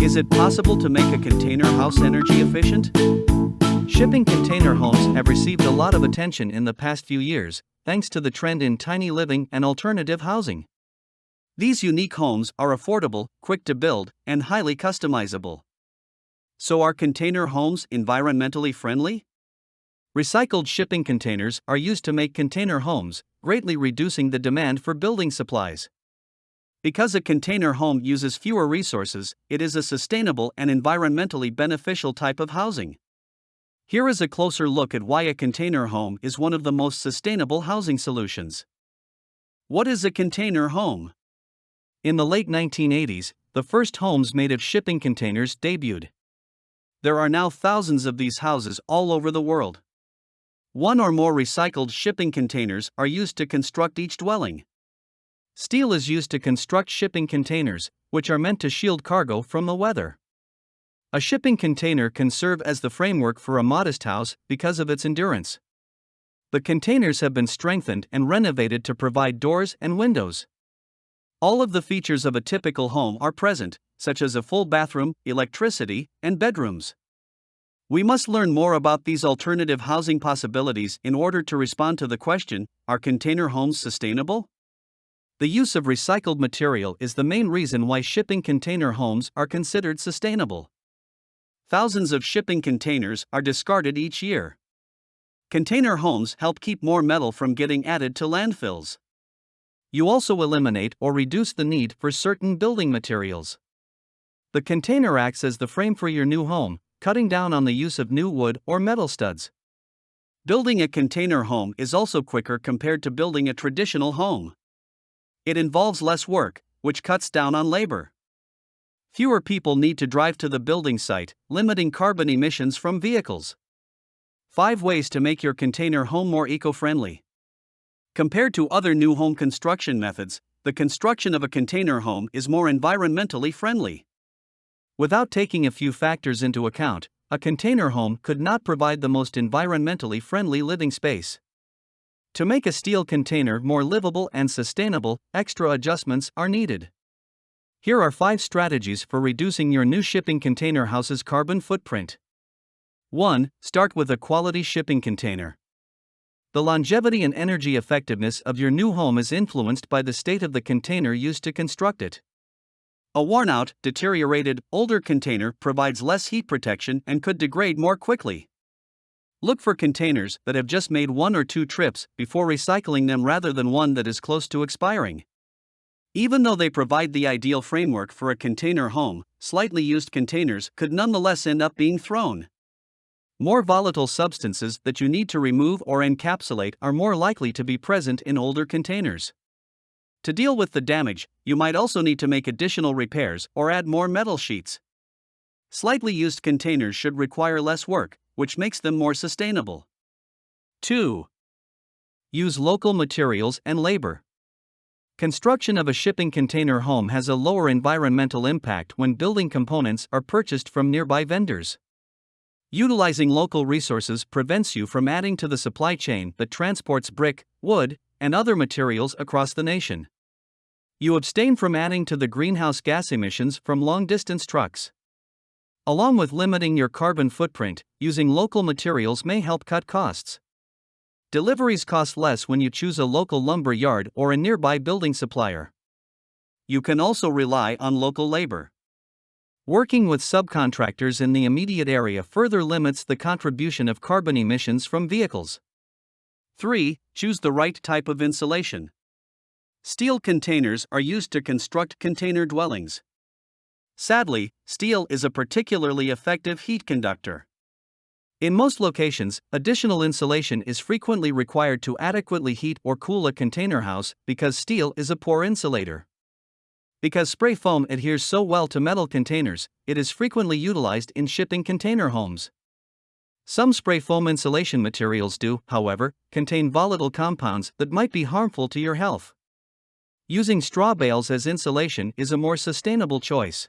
Is it possible to make a container house energy efficient? Shipping container homes have received a lot of attention in the past few years, thanks to the trend in tiny living and alternative housing. These unique homes are affordable, quick to build, and highly customizable. So are container homes environmentally friendly? Recycled shipping containers are used to make container homes, greatly reducing the demand for building supplies. Because a container home uses fewer resources, it is a sustainable and environmentally beneficial type of housing. Here is a closer look at why a container home is one of the most sustainable housing solutions. What is a container home? In the late 1980s, the first homes made of shipping containers debuted. There are now thousands of these houses all over the world. One or more recycled shipping containers are used to construct each dwelling. Steel is used to construct shipping containers, which are meant to shield cargo from the weather. A shipping container can serve as the framework for a modest house because of its endurance. The containers have been strengthened and renovated to provide doors and windows. All of the features of a typical home are present, such as a full bathroom, electricity, and bedrooms. We must learn more about these alternative housing possibilities in order to respond to the question, are container homes sustainable? The use of recycled material is the main reason why shipping container homes are considered sustainable. Thousands of shipping containers are discarded each year. Container homes help keep more metal from getting added to landfills. You also eliminate or reduce the need for certain building materials. The container acts as the frame for your new home, cutting down on the use of new wood or metal studs. Building a container home is also quicker compared to building a traditional home. It involves less work, which cuts down on labor. Fewer people need to drive to the building site, limiting carbon emissions from vehicles. 5 ways to make your container home more eco-friendly. Compared to other new home construction methods, the construction of a container home is more environmentally friendly. Without taking a few factors into account, a container home could not provide the most environmentally friendly living space. To make a steel container more livable and sustainable, extra adjustments are needed. Here are 5 strategies for reducing your new shipping container house's carbon footprint. 1. Start with a quality shipping container. The longevity and energy effectiveness of your new home is influenced by the state of the container used to construct it. A worn-out, deteriorated, older container provides less heat protection and could degrade more quickly. Look for containers that have just made 1 or 2 trips before recycling them rather than one that is close to expiring. Even though they provide the ideal framework for a container home, slightly used containers could nonetheless end up being thrown. More volatile substances that you need to remove or encapsulate are more likely to be present in older containers. To deal with the damage, you might also need to make additional repairs or add more metal sheets. Slightly used containers should require less work, which makes them more sustainable. 2. Use local materials and labor. Construction of a shipping container home has a lower environmental impact when building components are purchased from nearby vendors. Utilizing local resources prevents you from adding to the supply chain that transports brick, wood, and other materials across the nation. You abstain from adding to the greenhouse gas emissions from long-distance trucks. Along with limiting your carbon footprint, using local materials may help cut costs. Deliveries cost less when you choose a local lumber yard or a nearby building supplier. You can also rely on local labor. Working with subcontractors in the immediate area further limits the contribution of carbon emissions from vehicles. 3. Choose the right type of insulation. Steel containers are used to construct container dwellings. Sadly, steel is a particularly effective heat conductor. In most locations, additional insulation is frequently required to adequately heat or cool a container house because steel is a poor insulator. Because spray foam adheres so well to metal containers, it is frequently utilized in shipping container homes. Some spray foam insulation materials do, however, contain volatile compounds that might be harmful to your health. Using straw bales as insulation is a more sustainable choice.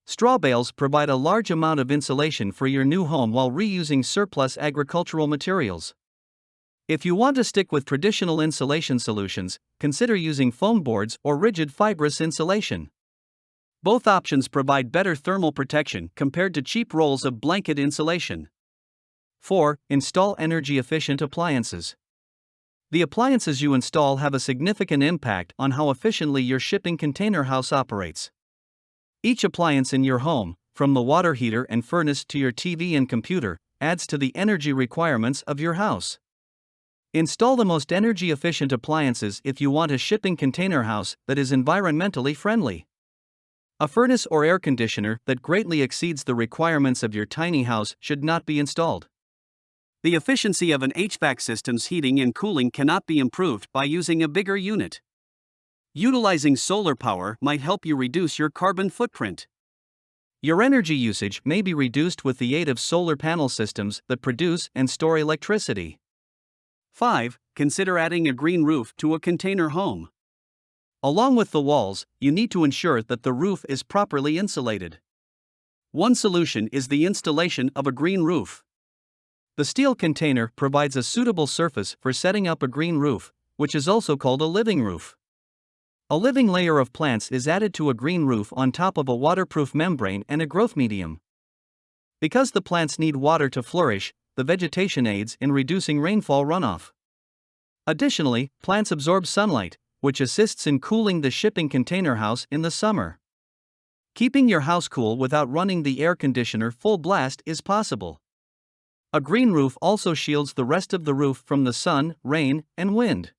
Straw bales provide a large amount of insulation for your new home while reusing surplus agricultural materials. If you want to stick with traditional insulation solutions, consider using foam boards or rigid fibrous insulation. Both options provide better thermal protection compared to cheap rolls of blanket insulation. 4. Install energy-efficient appliances. The appliances you install have a significant impact on how efficiently your shipping container house operates. Each appliance in your home, from the water heater and furnace to your TV and computer, adds to the energy requirements of your house. Install the most energy-efficient appliances if you want a shipping container house that is environmentally friendly. A furnace or air conditioner that greatly exceeds the requirements of your tiny house should not be installed. The efficiency of an HVAC system's heating and cooling cannot be improved by using a bigger unit. Utilizing solar power might help you reduce your carbon footprint. Your energy usage may be reduced with the aid of solar panel systems that produce and store electricity. 5. Consider adding a green roof to a container home. Along with the walls, you need to ensure that the roof is properly insulated. One solution is the installation of a green roof. The steel container provides a suitable surface for setting up a green roof, which is also called a living roof. A living layer of plants is added to a green roof on top of a waterproof membrane and a growth medium. Because the plants need water to flourish, the vegetation aids in reducing rainfall runoff. Additionally, plants absorb sunlight, which assists in cooling the shipping container house in the summer. Keeping your house cool without running the air conditioner full blast is possible. A green roof also shields the rest of the roof from the sun, rain, and wind.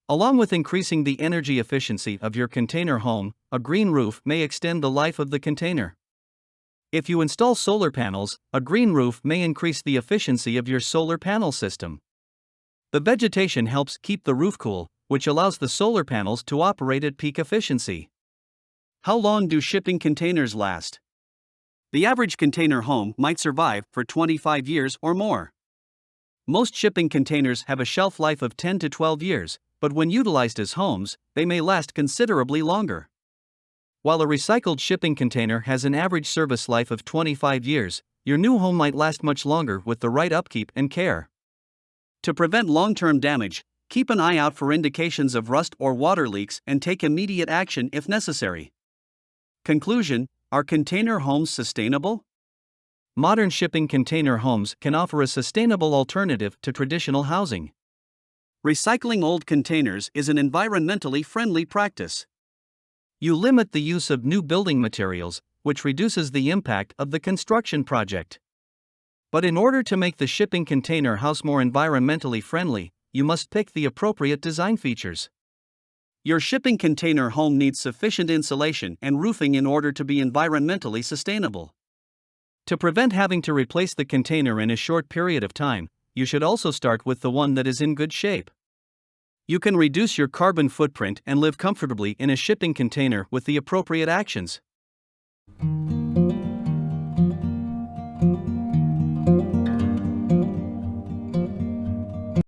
Along with increasing the energy efficiency of your container home, a green roof may extend the life of the container. If you install solar panels, a green roof may increase the efficiency of your solar panel system. The vegetation helps keep the roof cool, which allows the solar panels to operate at peak efficiency. How long do shipping containers last? The average container home might survive for 25 years or more. Most shipping containers have a shelf life of 10 to 12 years, but when utilized as homes, they may last considerably longer. While a recycled shipping container has an average service life of 25 years, your new home might last much longer with the right upkeep and care. To prevent long-term damage, keep an eye out for indications of rust or water leaks and take immediate action if necessary. Conclusion: are container homes sustainable? Modern shipping container homes can offer a sustainable alternative to traditional housing. Recycling old containers is an environmentally friendly practice. You limit the use of new building materials, which reduces the impact of the construction project. But in order to make the shipping container house more environmentally friendly, you must pick the appropriate design features. Your shipping container home needs sufficient insulation and roofing in order to be environmentally sustainable. To prevent having to replace the container in a short period of time, you should also start with the one that is in good shape. You can reduce your carbon footprint and live comfortably in a shipping container with the appropriate actions.